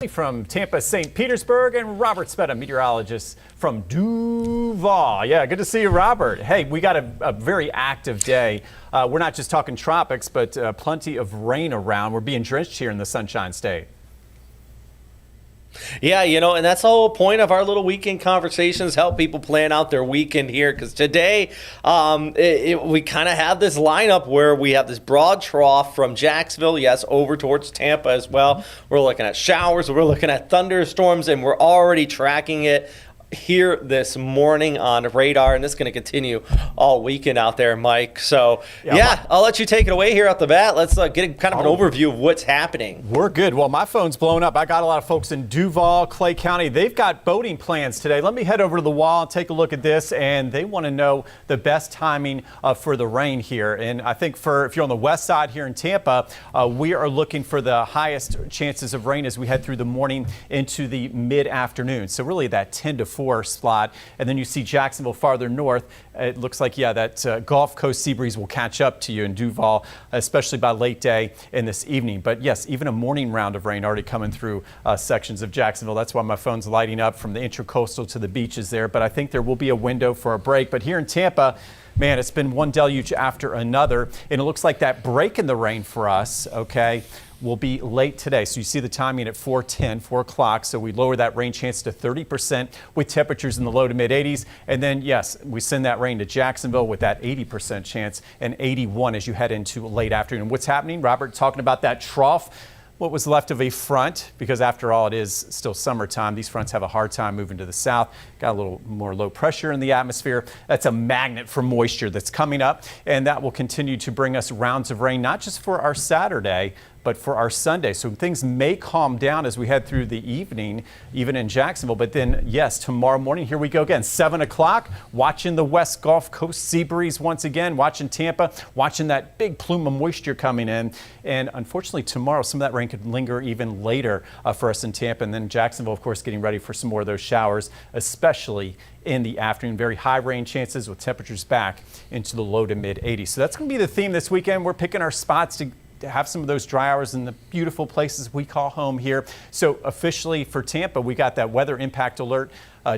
From Tampa, St. Petersburg, and Robert Spetta, meteorologist from Duval. Yeah, good to see you, Robert. Hey, we got a very active day. We're not just talking tropics, but plenty of rain around. We're being drenched here in the Sunshine State. Yeah, and that's the whole point of our little weekend conversations, help people plan out their weekend here. Because today, we kind of have this lineup where we have this broad trough from Jacksonville, yes, over towards Tampa as well. We're looking at showers, we're looking at thunderstorms, and we're already tracking it here this morning on radar, and this is going to continue all weekend out there, Mike. So, yeah, I'll let you take it away here off the bat. Let's get kind of an overview of what's happening. We're good. Well, my phone's blown up. I got a lot of folks in Duval, Clay County. They've got boating plans today. Let me head over to the wall and take a look at this, and they want to know the best timing for the rain here. And I think if you're on the west side here in Tampa, we are looking for the highest chances of rain as we head through the morning into the mid-afternoon. So really that 10 to 4 spot. And then you see Jacksonville farther north. It looks like, that Gulf Coast sea breeze will catch up to you in Duval, especially by late day in this evening. But yes, even a morning round of rain already coming through sections of Jacksonville. That's why my phone's lighting up from the intracoastal to the beaches there. But I think there will be a window for a break. But here in Tampa, man, it's been one deluge after another. And it looks like that break in the rain for us, will be late today. So you see the timing at 4:10, 4 o'clock. So we lower that rain chance to 30% with temperatures in the low to mid 80s. And then, yes, we send that rain to Jacksonville with that 80% chance and 81 as you head into late afternoon. What's happening? Robert talking about that trough. What was left of a front, because after all, it is still summertime. These fronts have a hard time moving to the south. Got a little more low pressure in the atmosphere. That's a magnet for moisture that's coming up, and that will continue to bring us rounds of rain, not just for our Saturday, but for our Sunday. So things may calm down as we head through the evening, even in Jacksonville. But then, yes, tomorrow morning, here we go again, 7 o'clock, watching the West Gulf Coast sea breeze once again, watching Tampa, watching that big plume of moisture coming in. And unfortunately, tomorrow, some of that rain could linger even later for us in Tampa. And then Jacksonville, of course, getting ready for some more of those showers, especially in the afternoon. Very high rain chances with temperatures back into the low to mid 80s. So that's going to be the theme this weekend. We're picking our spots to have some of those dry hours in the beautiful places we call home here. So officially for Tampa, we got that weather impact alert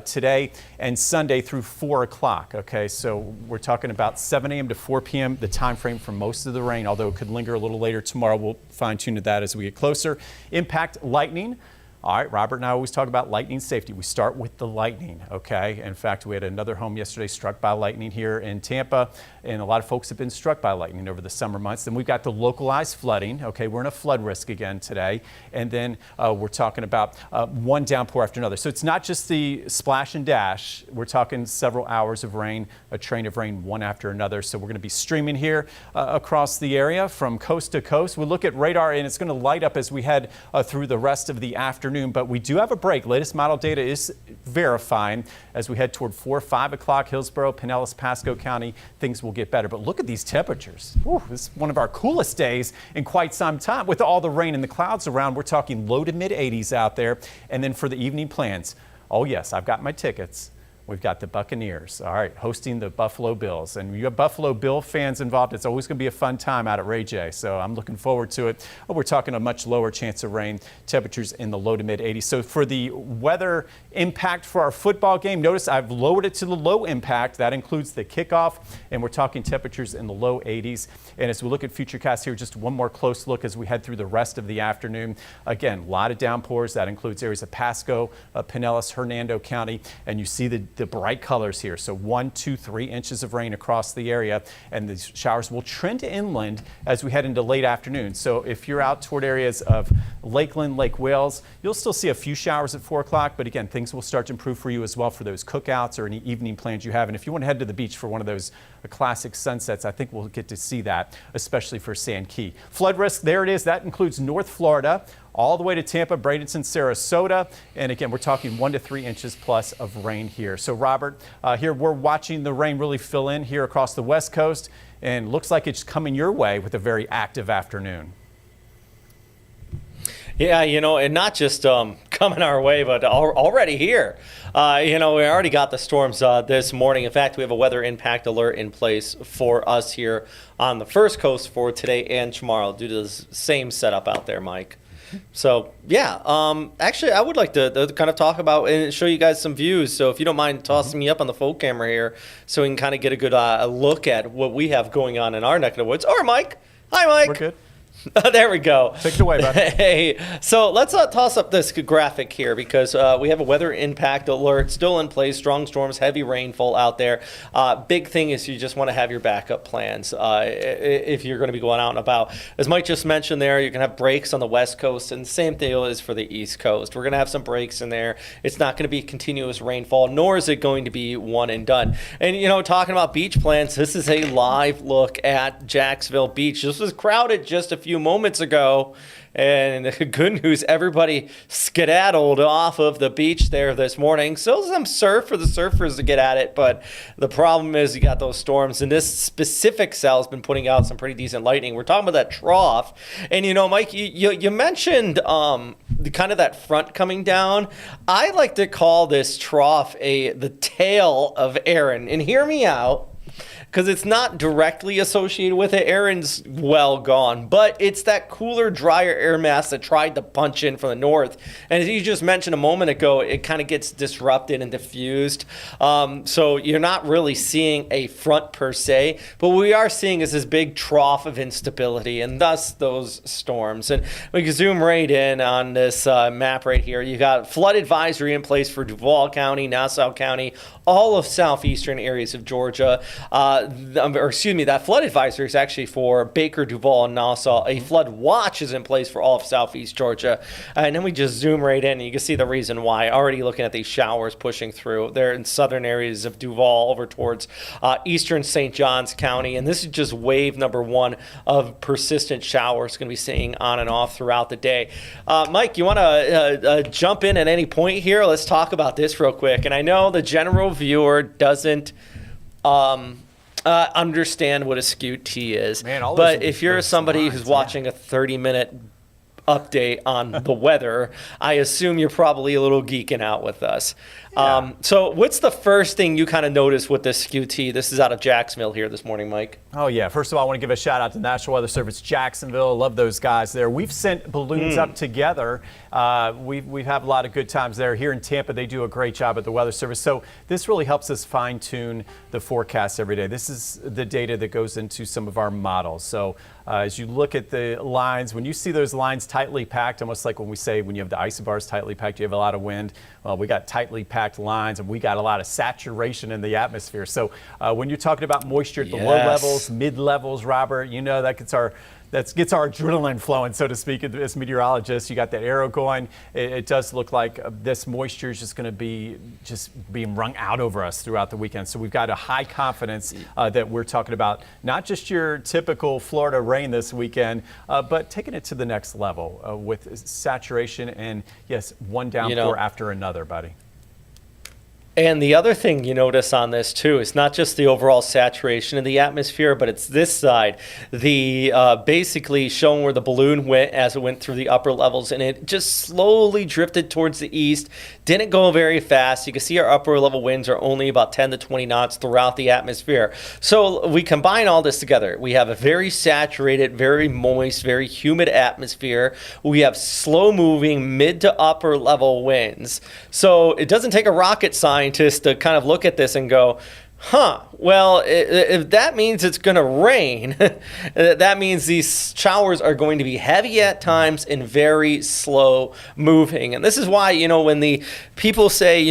today and Sunday through 4 o'clock. Okay, so we're talking about 7 a.m. to 4 p.m. the time frame for most of the rain, although it could linger a little later tomorrow. We'll fine tune to that as we get closer. Impact lightning. All right, Robert and I always talk about lightning safety. We start with the lightning, okay? In fact, we had another home yesterday struck by lightning here in Tampa, and a lot of folks have been struck by lightning over the summer months. Then we've got the localized flooding, okay? We're in a flood risk again today. And then we're talking about one downpour after another. So it's not just the splash and dash. We're talking several hours of rain, a train of rain, one after another. So we're going to be streaming here across the area from coast to coast. We look at radar, and it's going to light up as we head through the rest of the afternoon. But we do have a break. Latest model data is verifying as we head toward 4, 5 o'clock, Hillsborough, Pinellas, Pasco County, things will get better. But look at these temperatures. Whew, this is one of our coolest days in quite some time. With all the rain and the clouds around, we're talking low to mid 80s out there. And then for the evening plans, oh yes, I've got my tickets. We've got the Buccaneers, all right, hosting the Buffalo Bills. And you have Buffalo Bill fans involved. It's always going to be a fun time out at Ray J. So I'm looking forward to it. Oh, we're talking a much lower chance of rain, temperatures in the low to mid 80s. So for the weather impact for our football game, notice I've lowered it to the low impact. That includes the kickoff, and we're talking temperatures in the low 80s. And as we look at futurecasts here, just one more close look as we head through the rest of the afternoon. Again, a lot of downpours. That includes areas of Pasco, Pinellas, Hernando County, and you see the bright colors here. So 1, 2, 3 inches of rain across the area, and the showers will trend inland as we head into late afternoon. So if you're out toward areas of Lakeland, Lake Wales, you'll still see a few showers at 4 o'clock, but again, things will start to improve for you as well for those cookouts or any evening plans you have. And if you want to head to the beach for one of those classic sunsets, I think we'll get to see that, especially for Sand Key. Flood risk, there it is. That includes North Florida, all the way to Tampa, Bradenton, Sarasota. And again, we're talking 1 to 3 inches plus of rain here. So Robert, here we're watching the rain really fill in here across the West Coast, and looks like it's coming your way with a very active afternoon. Yeah, and not just coming our way, but already here. We already got the storms this morning. In fact, we have a weather impact alert in place for us here on the First Coast for today and tomorrow due to the same setup out there, Mike. So, yeah, actually, I would like to kind of talk about and show you guys some views. So if you don't mind tossing me up on the full camera here so we can kind of get a good look at what we have going on in our neck of the woods. Or Mike. Hi, Mike. We're good. There we go. Take it away, bud. Hey, so let's toss up this graphic here because we have a weather impact alert still in place. Strong storms, heavy rainfall out there. Big thing is you just want to have your backup plans if you're going to be going out and about. As Mike just mentioned there, you're going to have breaks on the West Coast, and the same thing is for the East Coast. We're going to have some breaks in there. It's not going to be continuous rainfall, nor is it going to be one and done. And, talking about beach plans, this is a live look at Jacksonville Beach. This was crowded just a few moments ago, and the good news, everybody skedaddled off of the beach there this morning. Still some surf for the surfers to get at it, but the problem is you got those storms, and this specific cell has been putting out some pretty decent lightning. We're talking about that trough, and Mike, you mentioned the kind of that front coming down. I like to call this trough the tail of Aaron, and hear me out, because it's not directly associated with it. Aaron's well gone, but it's that cooler, drier air mass that tried to punch in from the north. And as you just mentioned a moment ago, it kind of gets disrupted and diffused. So you're not really seeing a front per se, but what we are seeing is this big trough of instability, and thus those storms. And we can zoom right in on this map right here. You got flood advisory in place for Duval County, Nassau County, all of southeastern areas of Georgia. That flood advisory is actually for Baker, Duval, and Nassau. A flood watch is in place for all of southeast Georgia. And then we just zoom right in, and you can see the reason why. Already looking at these showers pushing through. They're in southern areas of Duval over towards eastern St. Johns County. And this is just wave number one of persistent showers going to be seeing on and off throughout the day. Mike, you want to jump in at any point here? Let's talk about this real quick. And I know the general viewer doesn't understand what a skewed T is. Man, but if you're somebody who's watching a 30-minute update on the weather, I assume you're probably a little geeking out with us. Yeah. So what's the first thing you kind of notice with this skewed T? This is out of Jacksonville here this morning, Mike. Oh, yeah. First of all, I want to give a shout out to National Weather Service Jacksonville. Love those guys there. We've sent balloons up together. We have a lot of good times there. Here in Tampa, they do a great job at the Weather Service. So this really helps us fine tune the forecast every day. This is the data that goes into some of our models. So as you look at the lines, when you see those lines tightly packed, almost like when we say when you have the isobars tightly packed, you have a lot of wind. Well, we got tightly packed lines, and we got a lot of saturation in the atmosphere. So when you're talking about moisture at the low levels, mid levels, Robert, that gets our adrenaline flowing, so to speak, as meteorologists. You got that arrow going. It does look like this moisture is just going to be being wrung out over us throughout the weekend. So we've got a high confidence that we're talking about not just your typical Florida rain this weekend, but taking it to the next level with saturation and, yes, one downpour after another, buddy. And the other thing you notice on this too is not just the overall saturation in the atmosphere, but it's this side, the basically showing where the balloon went as it went through the upper levels, and it just slowly drifted towards the east. Didn't go very fast. You can see our upper level winds are only about 10 to 20 knots throughout the atmosphere. So we combine all this together. We have a very saturated, very moist, very humid atmosphere. We have slow moving mid to upper level winds. So it doesn't take a rocket scientist to kind of look at this and go, well, if that means it's going to rain, that means these showers are going to be heavy at times and very slow moving. And this is why, when the people say,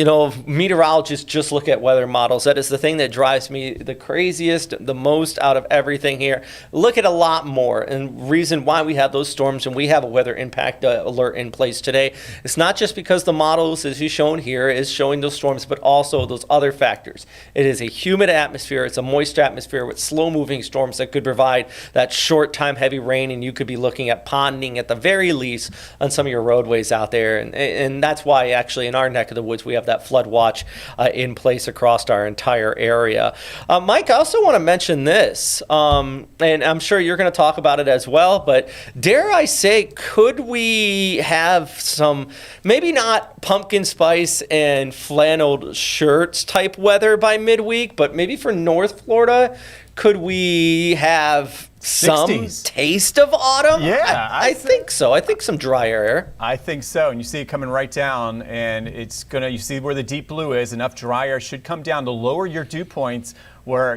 meteorologists just look at weather models, that is the thing that drives me the craziest, the most out of everything here. Look at a lot more. And reason why we have those storms and we have a weather impact alert in place today, it's not just because the models, as is shown here, is showing those storms, but also those other factors. It is a humid atmosphere. It's a moist atmosphere with slow-moving storms that could provide that short-time heavy rain, and you could be looking at ponding at the very least on some of your roadways out there. And that's why, actually, in our neck of the woods, we have that flood watch in place across our entire area. Mike, I also want to mention this, and I'm sure you're going to talk about it as well, but dare I say, could we have some, maybe not pumpkin spice and flannel shirts type weather by midweek, but maybe for North Florida, could we have some 60s. taste of autumn? Yeah, I think so. I think some drier air. I think so, and you see it coming right down, and you see where the deep blue is, enough dry air should come down to lower your dew points where,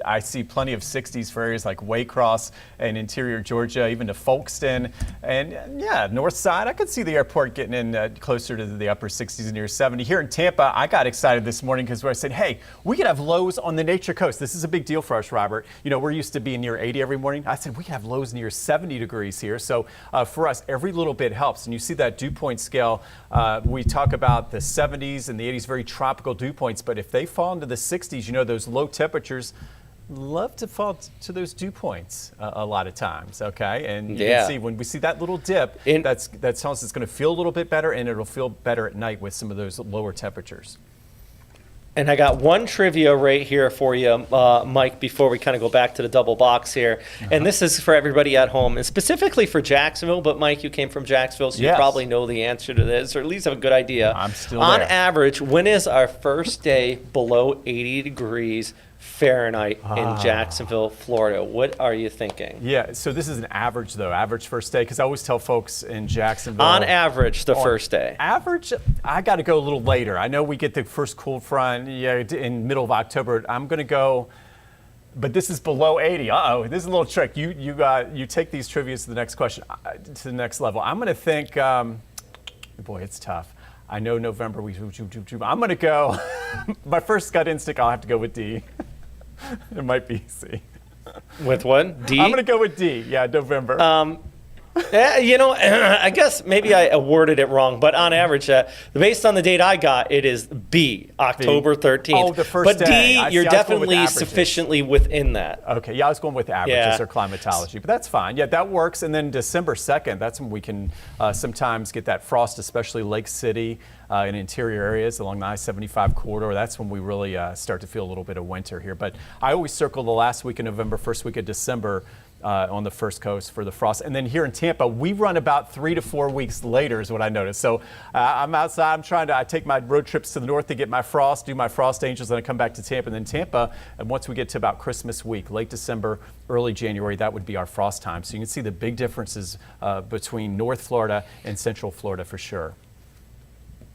I see plenty of 60s for areas like Waycross and interior Georgia, even to Folkston, and north side. I could see the airport getting in closer to the upper 60s, near 70. Here in Tampa, I got excited this morning because I said, hey, we could have lows on the Nature Coast. This is a big deal for us, Robert. We're used to being near 80 every morning. I said we could have lows near 70 degrees here. So for us, every little bit helps. And you see that dew point scale. We talk about the 70s and the 80s, very tropical dew points. But if they fall into the 60s, those low temperatures love to fall to those dew points a lot of times, okay? And you can see when we see that little dip, that tells us it's going to feel a little bit better, and it'll feel better at night with some of those lower temperatures. And I got one trivia right here for you, Mike, before we kind of go back to the double box here. And this is for everybody at home, and specifically for Jacksonville. But, Mike, you came from Jacksonville, so you probably know the answer to this, or at least have a good idea. I'm still On there. average, when is our first day below 80 degrees Fahrenheit in Jacksonville, Florida? What are you thinking? Yeah, so this is an average, though, average first day, because I always tell folks in Jacksonville. On average, the first day. Average, I got to go a little later. I know we get the first cold front in middle of October. I'm going to go, but this is below 80. Uh-oh, this is a little trick. You take these trivias to the next question, to the next level. I'm going to think, boy, it's tough. I know November, I'm going to go, my first gut instinct, I'll have to go with D. It might be C. With what? D? I'm going to go with D. Yeah, November. I guess maybe I worded it wrong, but on average, based on the date I got, it is B, October 13th. Oh, the first but day. D, you're definitely sufficiently within that. Okay, I was going with averages or climatology, but that's fine. Yeah, that works. And then December 2nd, that's when we can sometimes get that frost, especially Lake City in interior areas along the I-75 corridor. That's when we really start to feel a little bit of winter here. But I always circle the last week of November, first week of December, on the first coast for the frost. And then here in Tampa, we run about 3 to 4 weeks later is what I noticed. So I'm outside, I take my road trips to the north to get my frost, do my frost angels, and I come back to Tampa. And then Tampa, and once we get to about Christmas week, late December, early January, that would be our frost time. So you can see the big differences between North Florida and Central Florida for sure.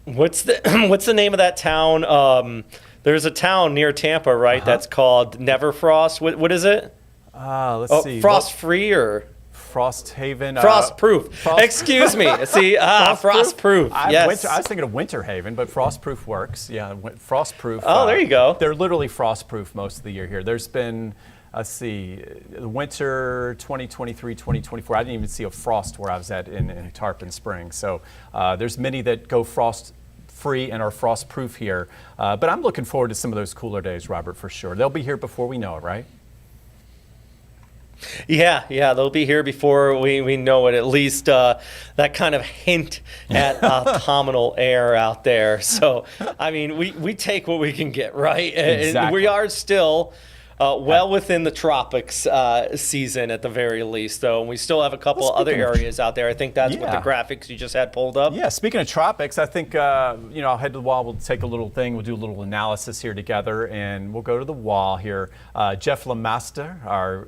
What's the name of that town? There's a town near Tampa, right? That's called Neverfrost. What is it? Let's see. Frost free or Frost Haven. Frost proof. Excuse me. See, frost proof. Yes. I was thinking of Winter Haven, but frost proof works. Yeah, frost proof. Oh, there you go. They're literally frost proof most of the year here. There's been, let's see, winter 2023, 2024. I didn't even see a frost where I was at in Tarpon Springs. So there's many that go frost free and are frost proof here. But I'm looking forward to some of those cooler days, Robert, for sure. They'll be here before we know it, right? Yeah, they'll be here before we know it. At least that kind of hint at autumnal air out there. So, I mean, we take what we can get, right? Exactly. And we are still well within the tropics season at the very least, though. And we still have a couple other areas out there. I think that's what the graphics you just had pulled up. Yeah, speaking of tropics, I think, I'll head to the wall. We'll take a little thing. We'll do a little analysis here together, and we'll go to the wall here. Jeff Lemaster, our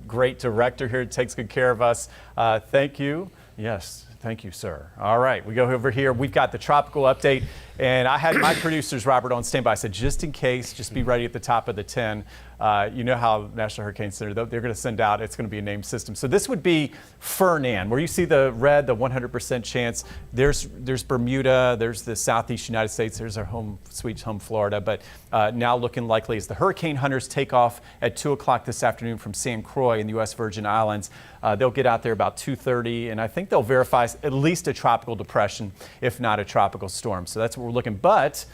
great director here, takes good care of us. Thank you. Yes, thank you, sir. All right, we go over here. We've got the tropical update, and I had my producers, Robert, on standby. I said, just in case, just be ready at the top of the 10. You know how National Hurricane Center, they're going to send out, it's going to be a named system. So this would be Fernan, where you see the red, the 100% chance. There's Bermuda, there's the southeast United States, there's our home, sweet home Florida. But now looking likely as the hurricane hunters take off at 2 o'clock this afternoon from San Croix in the U.S. Virgin Islands. They'll get out there about 2:30, and I think they'll verify at least a tropical depression, if not a tropical storm. So that's what we're looking. But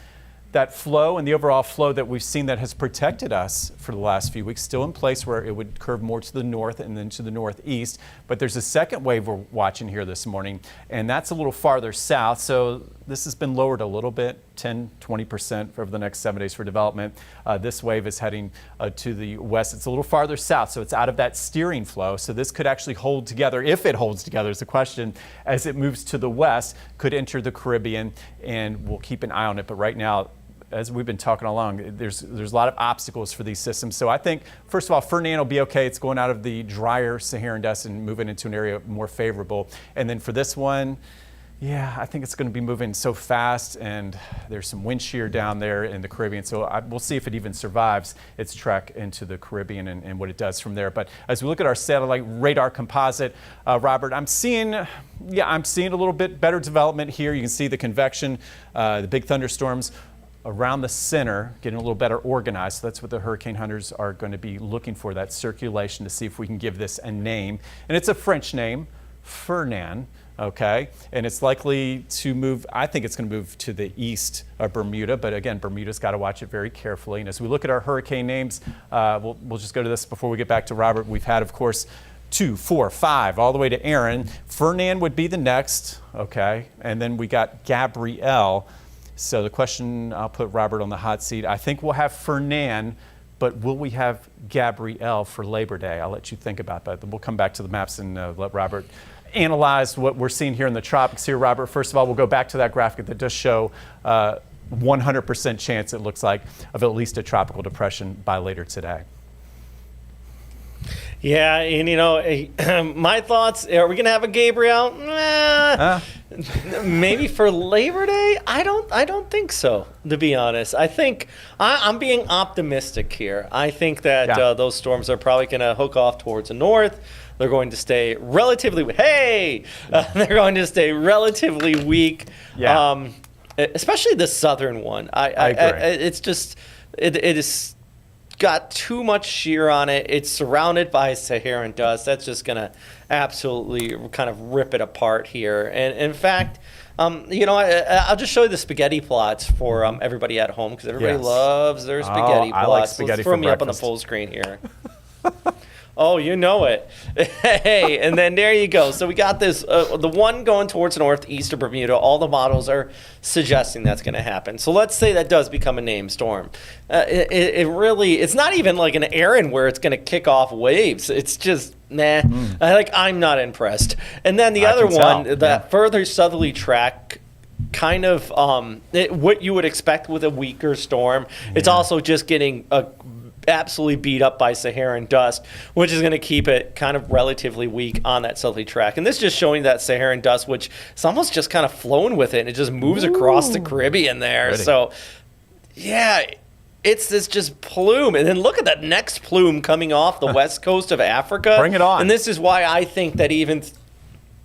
that flow and the overall flow that we've seen that has protected us for the last few weeks, still in place where it would curve more to the north and then to the northeast. But there's a second wave we're watching here this morning, and that's a little farther south. So this has been lowered a little bit, 10, 20% over the next 7 days for development. This wave is heading to the west. It's a little farther south, so it's out of that steering flow. So this could actually hold together. If it holds together is the question. As it moves to the west, could enter the Caribbean, and we'll keep an eye on it. But right now, as we've been talking along, there's a lot of obstacles for these systems. So I think, first of all, Fernand will be okay. It's going out of the drier Saharan dust and moving into an area more favorable. And then for this one, yeah, I think it's going to be moving so fast, and there's some wind shear down there in the Caribbean. So we'll see if it even survives its trek into the Caribbean and what it does from there. But as we look at our satellite radar composite, Robert, I'm seeing a little bit better development here. You can see the convection, the big thunderstorms around the center getting a little better organized. So that's what the hurricane hunters are going to be looking for, that circulation, to see if we can give this a name. And it's a French name, Fernand. Okay, and it's likely to move, I think it's going to move to the east of Bermuda, but again, Bermuda's got to watch it very carefully. And as we look at our hurricane names, we'll just go to this before we get back to Robert. We've had, of course, 2, 4, 5, all the way to Aaron. Fernand would be the next, okay, and then we got Gabrielle. So the question, I'll put Robert on the hot seat. I think we'll have Fernand, but will we have Gabrielle for Labor Day? I'll let you think about that. We'll come back to the maps and let Robert analyze what we're seeing here in the tropics here, Robert. First of all, we'll go back to that graphic that does show 100% chance, it looks like, of at least a tropical depression by later today. Yeah, and my thoughts, are we going to have a Gabrielle? Maybe for Labor Day? I don't think so, to be honest. I think I'm being optimistic here. I think that those storms are probably going to hook off towards the north. They're going to stay relatively they're going to stay relatively weak. Yeah. Especially the southern one. I agree. It's just it is got too much shear on it. It's surrounded by Saharan dust. That's just going to absolutely kind of rip it apart here. And in fact, I'll just show you the spaghetti plots for everybody at home, because everybody loves their spaghetti plots. I like spaghetti. Let's throw me up on the full screen here. Oh, you know it. Hey, and then there you go. So we got this, the one going towards northeast of Bermuda. All the models are suggesting that's going to happen. So let's say that does become a named storm. It's not even like an Aaron where it's going to kick off waves. It's just, nah. I'm not impressed. And then the other one, that further southerly track, kind of what you would expect with a weaker storm. Yeah. It's also just getting absolutely beat up by Saharan dust, which is going to keep it kind of relatively weak on that southerly track. And this is just showing that Saharan dust, which is almost just kind of flowing with it, and it just moves across the Caribbean there. Ready. So, yeah, it's this just plume. And then look at that next plume coming off the west coast of Africa. Bring it on. And this is why I think that even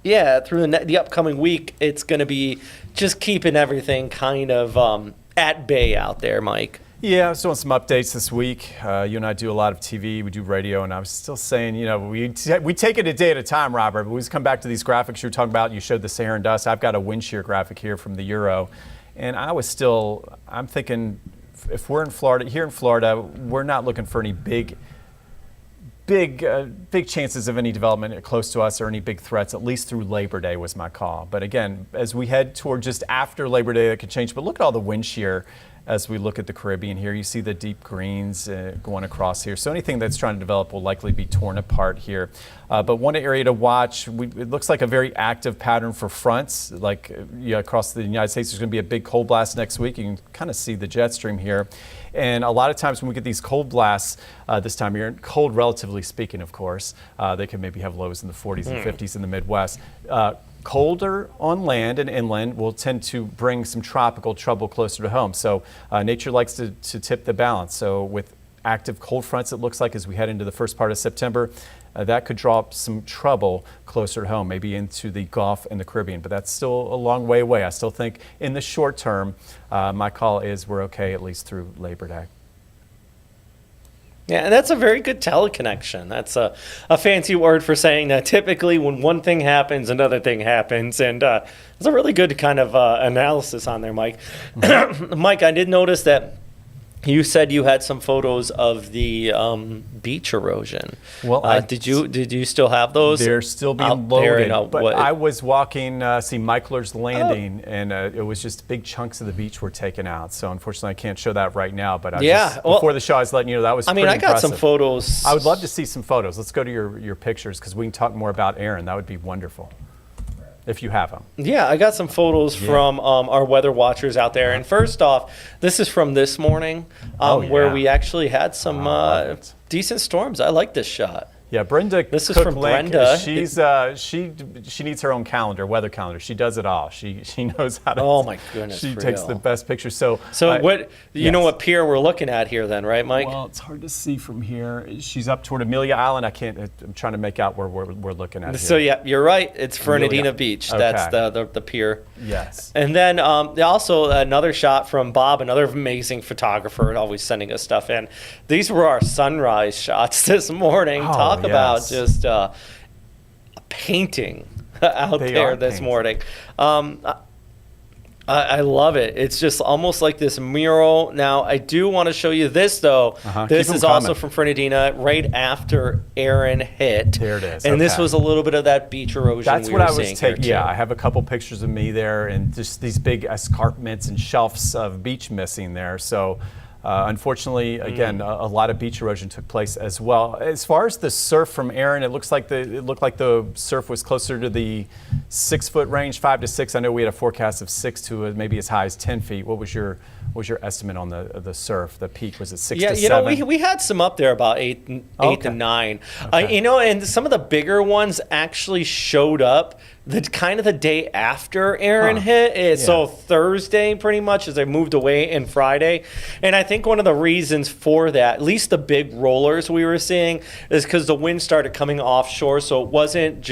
through the upcoming week, it's going to be just keeping everything kind of at bay out there, Mike. Yeah, I was doing some updates this week. You and I do a lot of TV, we do radio, and I was still saying, we take it a day at a time, Robert. But we just come back to these graphics you were talking about. You showed the Saharan dust. I've got a wind shear graphic here from the Euro, and I'm thinking, if we're in Florida, we're not looking for any big chances of any development close to us or any big threats, at least through Labor Day was my call. But again, as we head toward just after Labor Day, that could change. But look at all the wind shear as we look at the Caribbean here. You see the deep greens going across here. So anything that's trying to develop will likely be torn apart here. But one area to watch, it looks like a very active pattern for fronts. Across the United States, there's going to be a big cold blast next week. You can kind of see the jet stream here. And a lot of times when we get these cold blasts this time of year, cold relatively speaking, of course, they can maybe have lows in the 40s and 50s in the Midwest. Colder on land and inland will tend to bring some tropical trouble closer to home. So nature likes to tip the balance. So with active cold fronts, it looks like as we head into the first part of September, that could draw up some trouble closer to home, maybe into the Gulf and the Caribbean. But that's still a long way away. I still think in the short term, my call is we're okay at least through Labor Day. Yeah, and that's a very good teleconnection. That's a fancy word for saying that typically when one thing happens, another thing happens. And it's a really good kind of analysis on there, Mike. Mike, I did notice that you said you had some photos of the beach erosion. Well, did you still have those? They're still being loaded. I was walking, see Michler's Landing, and it was just big chunks of the beach were taken out. So unfortunately, I can't show that right now. But before the show, I was letting you know that was. Pretty I got impressive. some photos. I would love to see some photos. Let's go to your pictures because we can talk more about Aaron. That would be wonderful. if you have them. Yeah, I got some photos from our weather watchers out there. And first off, this is from this morning where we actually had some decent storms. I like this shot. Yeah, Brenda. This is from Brenda. She's she needs her own calendar, weather calendar. She does it all. She knows how to. Oh my goodness! She takes the best pictures. So what you know what pier we're looking at here then, right, Mike? Well, it's hard to see from here. She's up toward Amelia Island. I'm trying to make out where we're looking at. So here. yeah, you're right. It's Fernandina Beach. Okay. That's the pier. Yes. And then also another shot from Bob, another amazing photographer, always sending us stuff in. These were our sunrise shots this morning. Talk about just a painting out there this morning. I love it. It's just almost like this mural. Now, I do want to show you this, though. This is also from Fernandina, right after Aaron hit. There it is. And this was a little bit of that beach erosion. That's what I was taking. Yeah, I have a couple pictures of me there and just these big escarpments and shelves of beach missing there. So, unfortunately, again, a lot of beach erosion took place as well. As far as the surf from Aaron, it looked like the surf was closer to the 6 foot range, 5 to 6. I know we had a forecast of 6 to maybe as high as 10 feet. What was your estimate on the surf? The peak, was it 6 to 7? Yeah, we had some up there about 8 to 9. And some of the bigger ones actually showed up the day after Aaron hit. So Thursday, pretty much, as they moved away, and Friday. And I think one of the reasons for that, at least the big rollers we were seeing, is because the wind started coming offshore. So it wasn't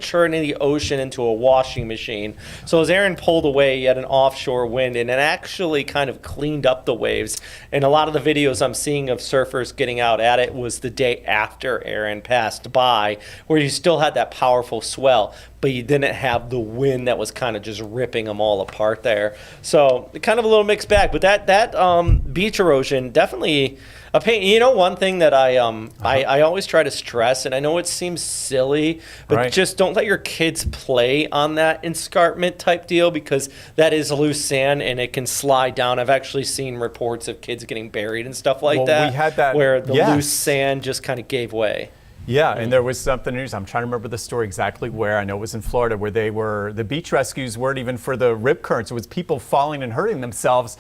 churning the ocean into a washing machine. So as Aaron pulled away, you had an offshore wind, and it actually kind of cleaned up the waves. And a lot of the videos I'm seeing of surfers getting out at it was the day after Aaron passed by, where you still had that powerful swell, but you didn't have the wind that was kind of just ripping them all apart there. So kind of a little mixed bag. But that beach erosion, definitely a pain. You know, one thing that I always try to stress, and I know it seems silly, but just don't let your kids play on that escarpment type deal, because that is loose sand and it can slide down. I've actually seen reports of kids getting buried and stuff like that. We had that where the loose sand just kind of gave way. Yeah, and there was something news. I'm trying to remember the story exactly where. I know it was in Florida, where the beach rescues weren't even for the rip currents. It was people falling and hurting themselves.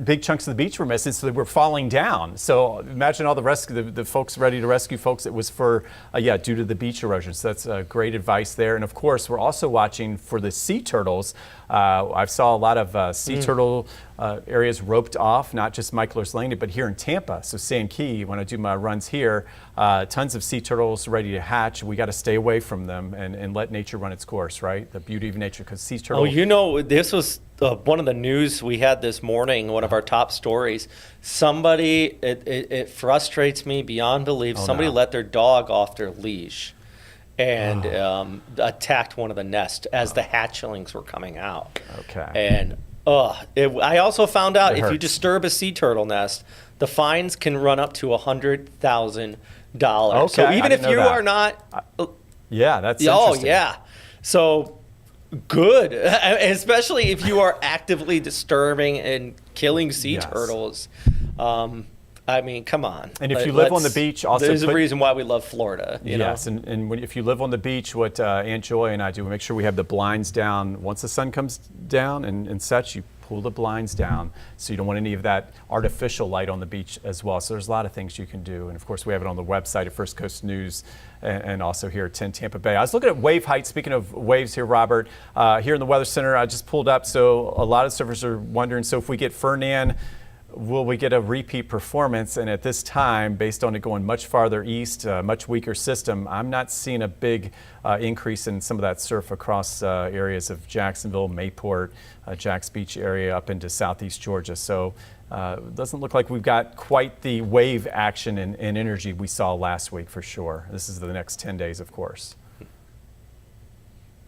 Big chunks of the beach were missing, so they were falling down. So imagine all the folks ready to rescue folks. It was for, due to the beach erosion. So that's great advice there. And of course, we're also watching for the sea turtles. I saw a lot of sea turtle areas roped off, not just Michaelers Landing, but here in Tampa. So Sand Key, when I do my runs here, tons of sea turtles ready to hatch. We got to stay away from them and let nature run its course, right? The beauty of nature, because sea turtles. This was one of the news we had this morning, one of our top stories. Somebody, it frustrates me beyond belief. Somebody let their dog off their leash and attacked one of the nests as the hatchlings were coming out. Okay. And I also found out if you disturb a sea turtle nest, the fines can run up to $100,000. Okay. So even if you are not, that's interesting. So good, especially if you are actively disturbing and killing sea turtles. I mean, come on. And if you live on the beach, also there's a reason why we love Florida. You know? And if you live on the beach, what Aunt Joy and I do, we make sure we have the blinds down. Once the sun comes down and such, you pull the blinds down, so you don't want any of that artificial light on the beach as well. So there's a lot of things you can do. And of course, we have it on the website at First Coast News and also here at 10 Tampa Bay. I was looking at wave height. Speaking of waves here, Robert, here in the Weather Center, I just pulled up. So a lot of surfers are wondering, so if we get Fernand, will we get a repeat performance? And at this time, based on it going much farther east, much weaker system, I'm not seeing a big increase in some of that surf across areas of Jacksonville, Mayport, Jacks Beach area up into southeast Georgia. So it doesn't look like we've got quite the wave action and energy we saw last week for sure. This is the next 10 days, of course.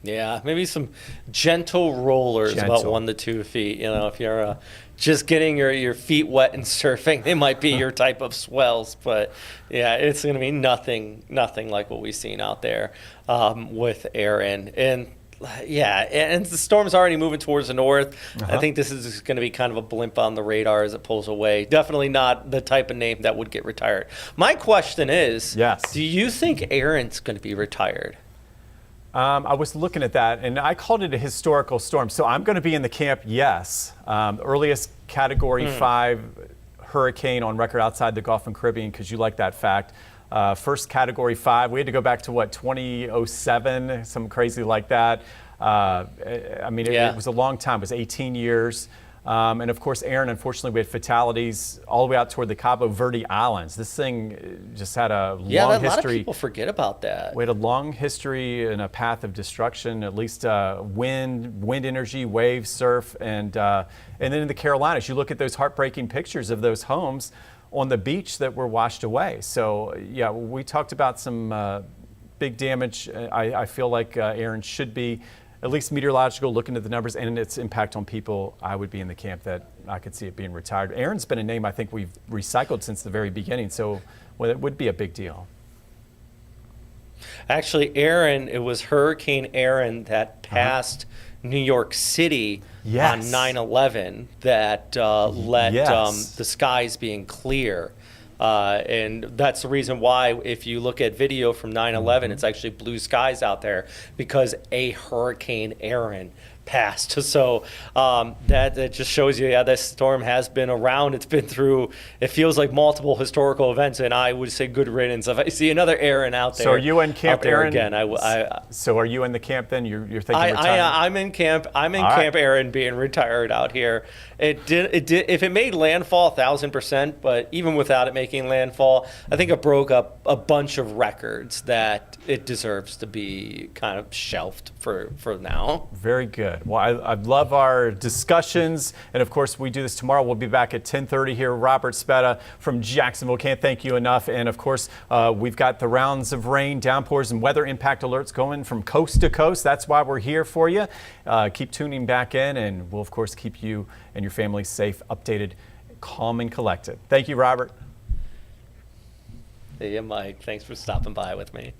Yeah, maybe some gentle rollers about 1 to 2 feet. You know, if you're just getting your feet wet and surfing, they might be your type of swells. But yeah, it's going to be nothing like what we've seen out there with Aaron. And and the storm's already moving towards the north. I think this is going to be kind of a blimp on the radar as it pulls away. Definitely not the type of name that would get retired. My question is, do you think Aaron's going to be retired? I was looking at that, and I called it a historical storm. So I'm going to be in the camp, yes. Earliest Category 5 hurricane on record outside the Gulf and Caribbean, because you like that fact. First Category 5. We had to go back to, what, 2007, something crazy like that. I mean, it was a long time. It was 18 years. And of course, Aaron, unfortunately, we had fatalities all the way out toward the Cabo Verde Islands. This thing just had a long history. A lot of people forget about that. We had a long history and a path of destruction, at least wind energy, waves, surf, and then in the Carolinas, you look at those heartbreaking pictures of those homes on the beach that were washed away. So, yeah, we talked about some big damage. I feel like Aaron should be at least meteorological, looking at the numbers and its impact on people. I would be in the camp that I could see it being retired. Aaron's been a name I think we've recycled since the very beginning, so it would be a big deal. Actually, Aaron, it was Hurricane Aaron that passed New York City on 9/11 that let the skies being clear. And that's the reason why, if you look at video from 9/11, it's actually blue skies out there because a Hurricane Aaron passed. So that just shows you, this storm has been around. It's been through, it feels like multiple historical events, and I would say good riddance. If I see another Aaron out there, so are you in camp, Aaron? Again, so are you in the camp then? You're thinking retirement? I'm in camp. I'm in camp. Aaron being retired out here. It did. If it made landfall, 1,000%. But even without it making landfall, I think it broke up a bunch of records that it deserves to be kind of shelved for now. Very good. Well, I love our discussions, and of course we do this tomorrow. We'll be back at 10:30 here. Robert Speta from Jacksonville. Can't thank you enough. And of course we've got the rounds of rain, downpours, and weather impact alerts going from coast to coast. That's why we're here for you. Keep tuning back in, and we'll of course keep you and your family safe, updated, calm, and collected. Thank you, Robert. Hey, Mike. Thanks for stopping by with me.